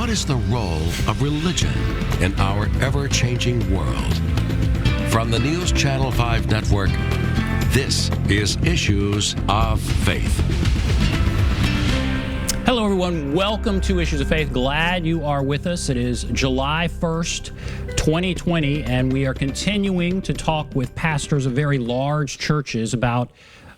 What is the role of religion in our ever-changing world? From the NewsChannel 5 network, this is Issues of Faith. Hello, everyone. Welcome to Issues of Faith. Glad you are with us. It is July 1st, 2020, and we are continuing to talk with pastors of very large churches about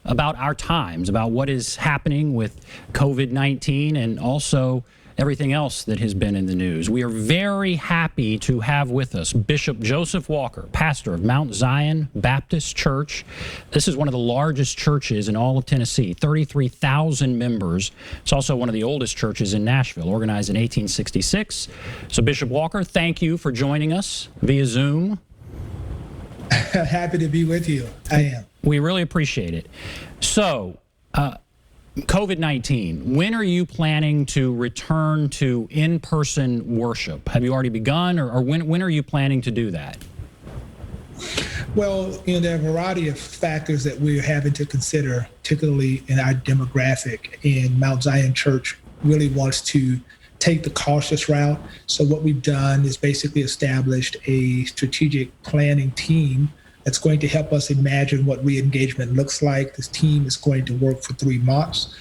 our times, about what is happening with COVID-19 and also everything else that has been in the news. We are very happy to have with us Bishop Joseph Walker, pastor of Mount Zion Baptist Church. This is one of the largest churches in all of Tennessee, 33,000 members. It's also one of the oldest churches in Nashville, organized in 1866. So Bishop Walker, thank you for joining us via Zoom. Happy to be with you. I am. We really appreciate it. So, COVID-19, when are you planning to return to in-person worship? Have you already begun, or when are you planning to do that? Well, there are a variety of factors that we're having to consider, particularly in our demographic. And Mount Zion Church really wants to take the cautious route. So what we've done is basically established a strategic planning team that's going to help us imagine what re-engagement looks like. This team is going to work for 3 months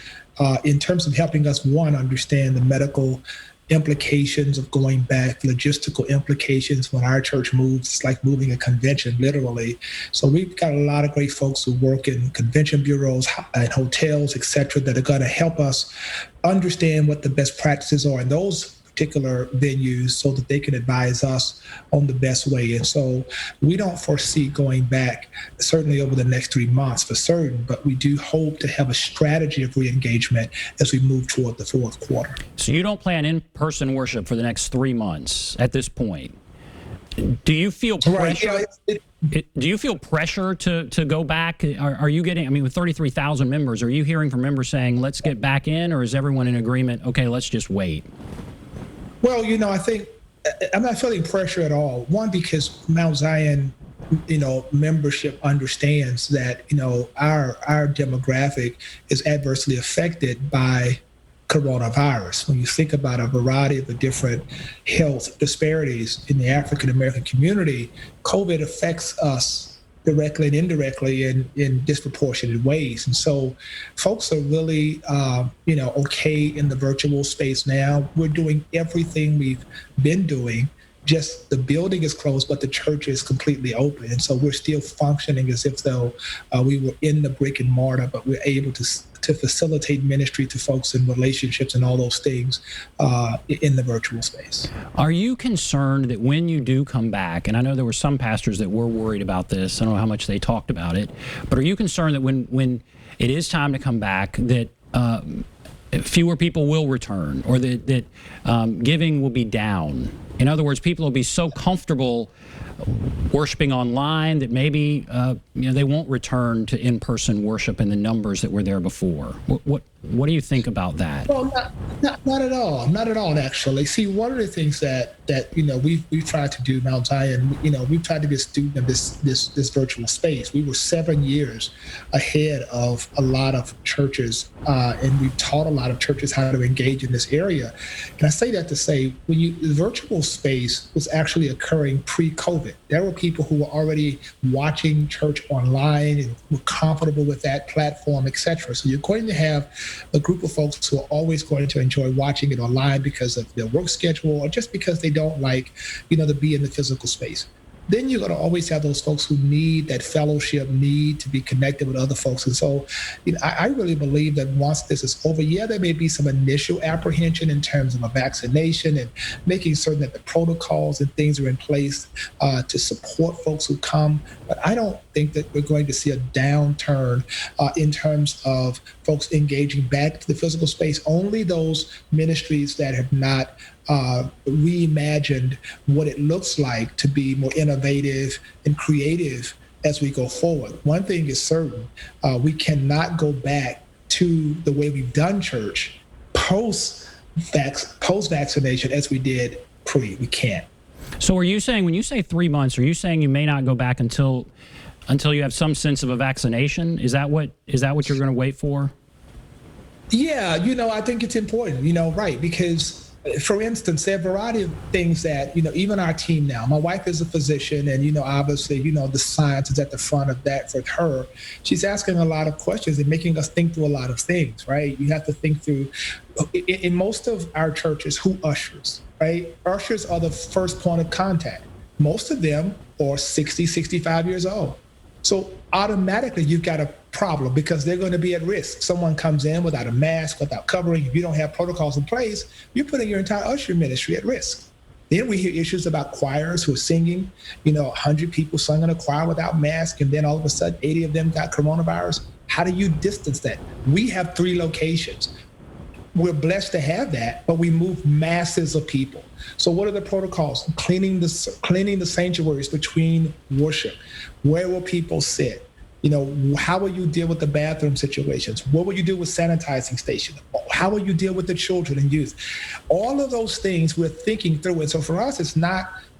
in terms of helping us, one, understand the medical implications of going back, logistical implications. When our church moves, it's like moving a convention, literally. So we've got a lot of great folks who work in convention bureaus and hotels, et cetera, that are going to help us understand what the best practices are in those particular venues so that they can advise us on the best way. And so we don't foresee going back, certainly over the next 3 months for certain, but we do hope to have a strategy of re-engagement as we move toward the fourth quarter. So you don't plan in-person worship for the next 3 months at this point. Do you feel pressure? Do you feel pressure to go back? Are you getting, with 33,000 members, are you hearing from members saying, let's get back in, or is everyone in agreement, okay, let's just wait? Well, I think I'm not feeling pressure at all. One, because Mount Zion, membership understands that, our demographic is adversely affected by coronavirus. When you think about a variety of the different health disparities in the African American community, COVID affects us directly and indirectly in disproportionate ways. And so folks are really, okay in the virtual space now. We're doing everything we've been doing. Just the building is closed, but the church is completely open. And so we're still functioning as if though we were in the brick and mortar, but we're able to facilitate ministry to folks and relationships and all those things in the virtual space. Are you concerned that when you do come back, and I know there were some pastors that were worried about this, I don't know how much they talked about it, but are you concerned that when it is time to come back, that fewer people will return, or that giving will be down? In other words, people will be so comfortable worshiping online that maybe they won't return to in-person worship in the numbers that were there before. What do you think about that? Well, not at all. Not at all, actually. See, one of the things that we've tried to do, Mount Zion, we've tried to be a student of this virtual space. We were 7 years ahead of a lot of churches, and we've taught a lot of churches how to engage in this area. And I say that to say, the virtual space was actually occurring pre-COVID. There were people who were already watching church online and were comfortable with that platform, et cetera. So you're going to have a group of folks who are always going to enjoy watching it online because of their work schedule or just because they don't like, to be in the physical space. Then you're going to always have those folks who need that fellowship, need to be connected with other folks. And so I really believe that once this is over, there may be some initial apprehension in terms of a vaccination and making certain that the protocols and things are in place to support folks who come. But I don't think that we're going to see a downturn in terms of folks engaging back to the physical space. Only those ministries that have not reimagined what it looks like to be more innovative and creative as we go forward. One thing is certain, we cannot go back to the way we've done church post-vaccination as we did pre. We can't. So are you saying, when you say 3 months, are you saying you may not go back until you have some sense of a vaccination? Is that what you're going to wait for? Yeah, I think it's important, right, because for instance, there are a variety of things that, even our team now, my wife is a physician and, obviously, the science is at the front of that for her. She's asking a lot of questions and making us think through a lot of things, right? You have to think through, in most of our churches, who ushers, right? Ushers are the first point of contact. Most of them are 60, 65 years old. So automatically you've got a problem because they're going to be at risk. Someone comes in without a mask, without covering. If you don't have protocols in place, you're putting your entire usher ministry at risk. Then we hear issues about choirs who are singing, 100 people sung in a choir without masks, and then all of a sudden 80 of them got coronavirus. How do you distance that? We have 3 locations. We're blessed to have that, but we move masses of people. So what are the protocols? Cleaning the sanctuaries between worship. Where will people sit? How will you deal with the bathroom situations? What will you do with sanitizing stations? How will you deal with the children and youth? All of those things we're thinking through. And so for us,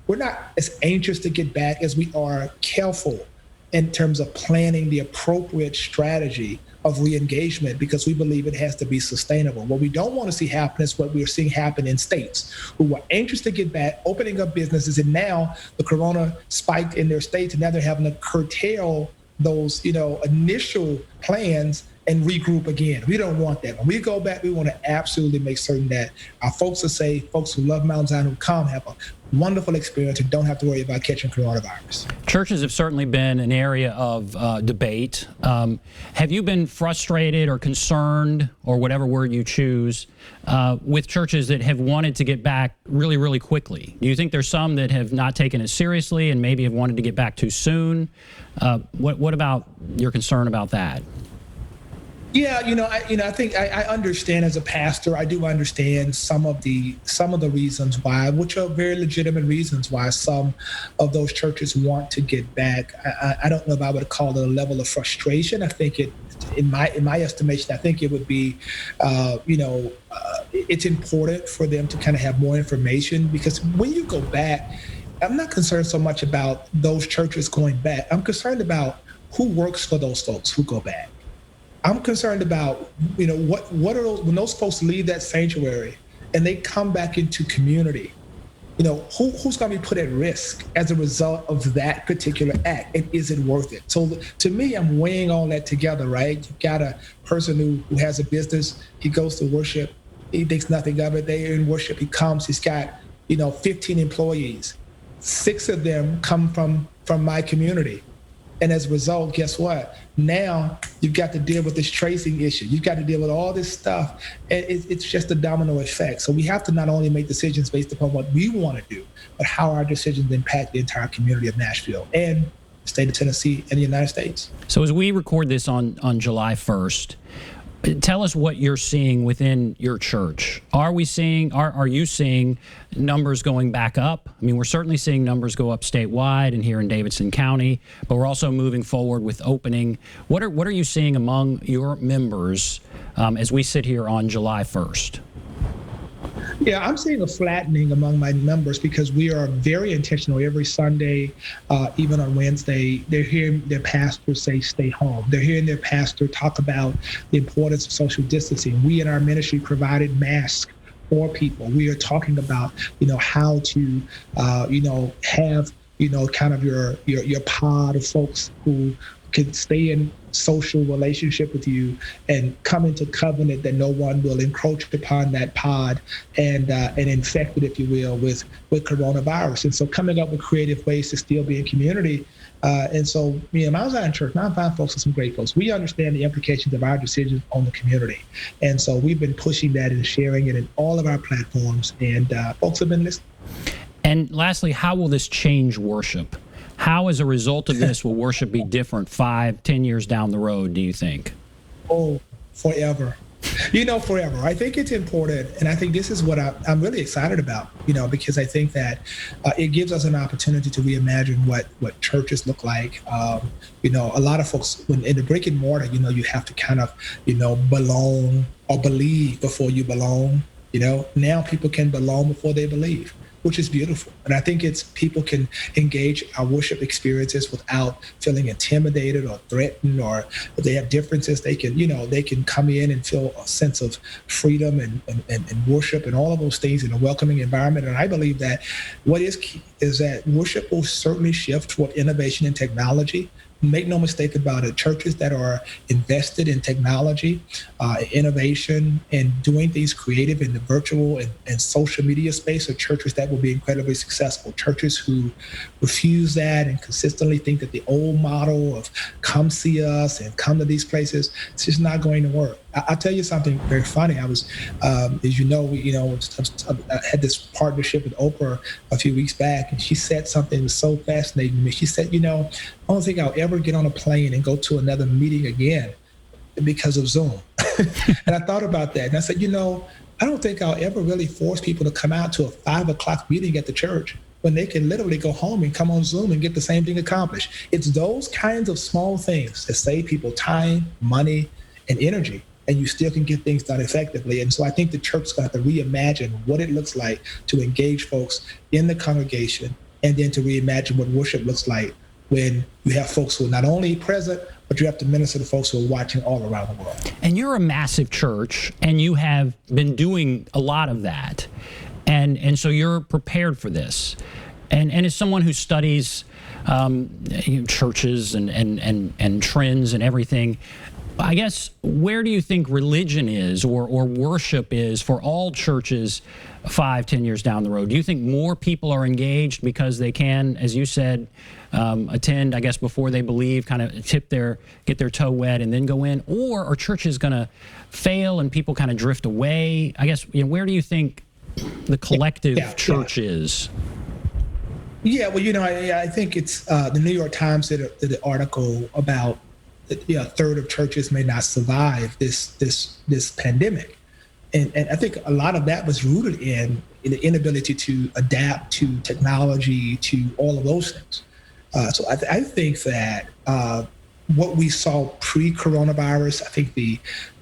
we're not as anxious to get back as we are careful in terms of planning the appropriate strategy of re-engagement, because we believe it has to be sustainable. What we don't want to see happen is what we're seeing happen in states who were anxious to get back, opening up businesses, and now the corona spiked in their states, and now they're having to curtail those, initial plans and regroup again. We don't want that. When we go back, we want to absolutely make certain that our folks are safe, folks who love Mount Zion, who come, have a wonderful experience and don't have to worry about catching coronavirus. Churches have certainly been an area of debate. Have you been frustrated or concerned, or whatever word you choose, with churches that have wanted to get back really, really quickly? Do you think there's some that have not taken it seriously and maybe have wanted to get back too soon? What about your concern about that? Yeah, I think I understand as a pastor. I do understand some of the reasons why, which are very legitimate reasons why some of those churches want to get back. I don't know if I would call it a level of frustration. I think in my estimation, I think it would be, it's important for them to kind of have more information, because when you go back, I'm not concerned so much about those churches going back. I'm concerned about who works for those folks who go back. I'm concerned about, what are those, when those folks leave that sanctuary and they come back into community, who's going to be put at risk as a result of that particular act, and is it worth it? So to me, I'm weighing all that together, right? You've got a person who has a business, he goes to worship, he thinks nothing of it, they're in worship, he comes, he's got, 15 employees, 6 of them come from my community. And as a result, guess what? Now you've got to deal with this tracing issue. You've got to deal with all this stuff. And it's just a domino effect. So we have to not only make decisions based upon what we want to do, but how our decisions impact the entire community of Nashville and the state of Tennessee and the United States. So as we record this on July 1st, tell us what you're seeing within your church. Are you seeing numbers going back up? I mean, we're certainly seeing numbers go up statewide and here in Davidson County, but we're also moving forward with opening. What are you seeing among your members as we sit here on July 1st? Yeah, I'm seeing a flattening among my members, because we are very intentional every Sunday, even on Wednesday. They're hearing their pastor say, stay home. They're hearing their pastor talk about the importance of social distancing. We in our ministry provided masks for people. We are talking about, how to, have, kind of your pod of folks who can stay in social relationship with you and come into covenant that no one will encroach upon that pod and infect it, if you will, with coronavirus. And so coming up with creative ways to still be in community. And so me and Mount Zion Church, Mount Zion folks are some great folks. We understand the implications of our decisions on the community. And so we've been pushing that and sharing it in all of our platforms, and folks have been listening. And lastly, how will this change worship? How, as a result of this, will worship be different 5-10 years down the road, do you think? Oh, forever. Forever. I think it's important, and I think this is what I'm really excited about, because I think that it gives us an opportunity to reimagine what churches look like. A lot of folks, when in the brick and mortar, you have to kind of, belong or believe before you belong. Now people can belong before they believe. which is beautiful. And I think it's people can engage our worship experiences without feeling intimidated or threatened, or if they have differences, they can, they can come in and feel a sense of freedom and worship and all of those things in a welcoming environment. And I believe that what is key is that worship will certainly shift toward innovation and technology. Make no mistake about it, churches that are invested in technology, innovation, and doing things creative in the virtual and social media space are churches that will be incredibly successful. Churches who refuse that and consistently think that the old model of come see us and come to these places, it's just not going to work. I'll tell you something very funny. I was, as you know, I had this partnership with Oprah a few weeks back, and she said something that was so fascinating to me. She said, I don't think I'll ever get on a plane and go to another meeting again because of Zoom. And I thought about that, and I said, I don't think I'll ever really force people to come out to a 5 o'clock meeting at the church when they can literally go home and come on Zoom and get the same thing accomplished. It's those kinds of small things that save people time, money, and energy, and you still can get things done effectively. And so I think the church is going to have to reimagine what it looks like to engage folks in the congregation, and then to reimagine what worship looks like when you have folks who are not only present, but you have to minister to folks who are watching all around the world. And you're a massive church, and you have been doing a lot of that. And so you're prepared for this. And as someone who studies churches and trends and everything, I guess, where do you think religion is or worship is for all churches 5-10 years down the road? Do you think more people are engaged because they can, as you said, attend, I guess, before they believe, kind of get their toe wet and then go in? Or are churches going to fail and people kind of drift away? I guess, where do you think the collective church is? Yeah, well, I think it's the New York Times did an article about a third of churches may not survive this pandemic. And I think a lot of that was rooted in the inability to adapt to technology, to all of those things. So I think that what we saw pre-coronavirus, I think the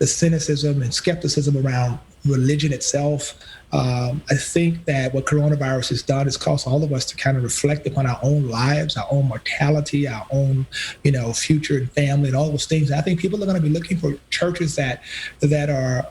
cynicism and skepticism around religion itself, I think that what coronavirus has done is caused all of us to kind of reflect upon our own lives, our own mortality, our own, future and family and all those things. And I think people are going to be looking for churches that are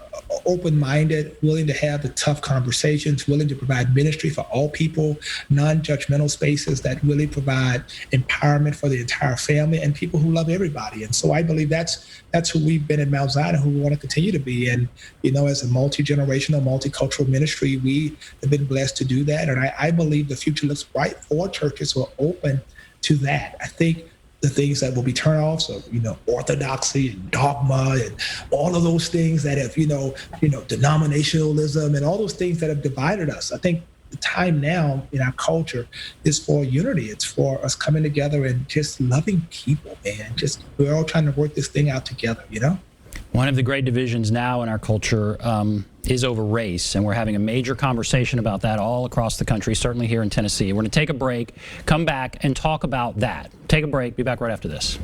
open-minded, willing to have the tough conversations, willing to provide ministry for all people, non-judgmental spaces that really provide empowerment for the entire family, and people who love everybody. And so I believe that's who we've been in Mount Zion and who we want to continue to be. And, as a multi-generational, multicultural ministry, we have been blessed to do that. And I believe the future looks bright for churches who are open to that. I think the things that will be turnoffs of, orthodoxy and dogma and all of those things that have, denominationalism and all those things that have divided us. I think the time now in our culture is for unity. It's for us coming together and just loving people, man. We're all trying to work this thing out together, One of the great divisions now in our culture is over race, and we're having a major conversation about that all across the country, certainly here in Tennessee. We're going to take a break, come back, and talk about that. Take a break. Be back right after this.